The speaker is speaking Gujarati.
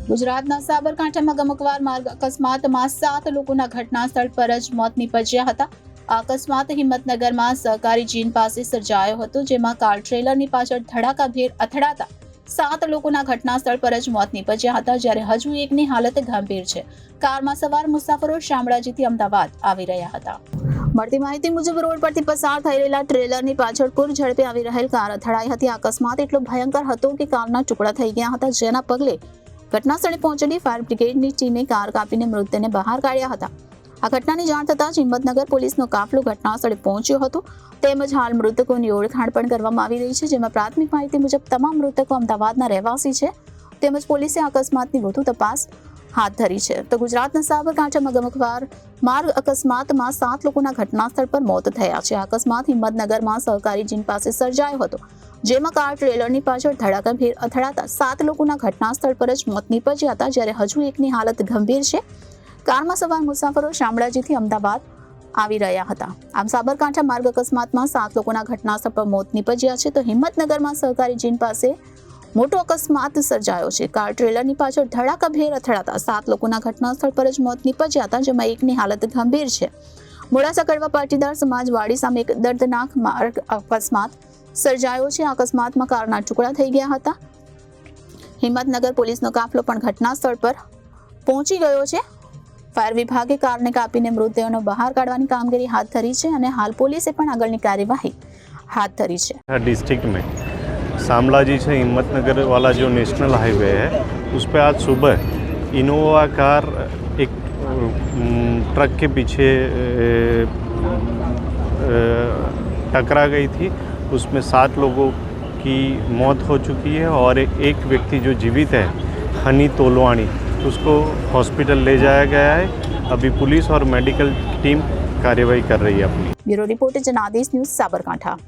ગુજરાતના સાબરકાંઠામાં ગમકવાર માર્ગ અકસ્માતમાં 7 લોકોના ઘટના સ્થળ પર જ મોત નીપજ્યા હતા. આ અકસ્માત હિંમતનગરમાં સહકારી જીન પાસે સર્જાયો હતો, જેમાં કાર ટ્રેલરની પાછળ ધડાકાભેર અથડાતા 7 લોકોના ઘટના સ્થળ પર જ મોત નીપજ્યા હતા, જ્યારે હજુ એકની હાલત ગંભીર છે. કારમાં સવાર મુસાફરો શામળાજીથી અમદાવાદ આવી રહ્યા હતા. મળતી માહિતી મુજબ રોડ પરથી પસાર થઈ રહેલા ટ્રેલરની પાછળ પૂર ઝડપે આવી રહેલ કાર અથડાઈ હતી. આ અકસ્માત એટલો ભયંકર હતો કે કારના ટુકડા થઈ ગયા હતા, જેના પગલે ઘટનાસ્થળે પહોંચેલી ફાયર બ્રિગેડની ટીમે કાર કાપીને મૃતદેહને બહાર કાઢ્યા હતા. આ ઘટનાની જાણ થતાં જ હિંમતનગર પોલીસનો કાફલો ઘટનાસ્થળે પહોંચ્યો હતો. તેમજ હાલ મૃતકોની ઓળખાણ પણ કરવામાં આવી રહી છે, જેમાં પ્રાથમિક માહિતી મુજબ તમામ મૃતકો અમદાવાદના રહેવાસી છે. તેમજ પોલીસે અકસ્માતની વધુ તપાસ હાથ ધરી છે. તો ગુજરાતના સાબરકાંઠામાં ગમકવાર માર્ગ અકસ્માતમાં 7 લોકોના ઘટનાસ્થળ પર મોત થયા છે. આ અકસ્માત હિંમતનગરમાં સહકારી જીન પાસે સર્જાયો હતો, જેમાં કાર ટ્રેલરની પાછળ ધડાકાભેર અથડાતા 7 લોકોના ઘટનાસ્થળ પર જ મોત નીપજ્યા હતા, જ્યારે હજુ એકની હાલત ગંભીર છે. કારમાં સવાર મુસાફરો શામળાજીથી અમદાવાદ આવી રહ્યા હતા. આમ સાબરકાંઠા માર્ગ અકસ્માતમાં 7 લોકોના ઘટનાસ્થળ પર મોત નીપજ્યા છે. તો હિંમતનગરમાં સહકારી જીન પાસે મોટો અકસ્માત સર્જાયો છે. કાર ટ્રેલરની પાછળ ધડાકાભેર અથડાતા 7 લોકોના ઘટનાસ્થળ પર જ મોત નીપજ્યા હતા, જેમાં એકની હાલત ગંભીર છે. મોડાસા કડવા પાટીદાર સમાજવાડી સામે એક દર્દનાક માર્ગ અકસ્માત સર્જાયો છે. આ અકસ્માતમાં કારના ટુકડા થઈ ગયા હતા. હિંમતનગર પોલીસનો કાફલો પણ ઘટના સ્થળ પર પહોંચી ગયો છે. ફાયર વિભાગે કારને કાપીને મૃતદેહોને બહાર કાઢવાની કામગીરી હાથ ધરી છે અને હાલ પોલીસે પણ આગળની કાર્યવાહી હાથ ધરી છે. डिस्ट्रिक्ट में शामलाजी से हिम्मतनगर वाला जो नेशनल हाईवे है उस पर आज सुबह इनोवा कार एक ट्रक के पीछे टकरा गई थी. उसमें 7 लोगों की मौत हो चुकी है और एक व्यक्ति जो जीवित है हनी तोलवानी, उसको हॉस्पिटल ले जाया गया है. अभी पुलिस और मेडिकल टीम कार्यवाही कर रही है अपनी. ब्यूरो रिपोर्ट जनादेश न्यूज़ साबरकांठा.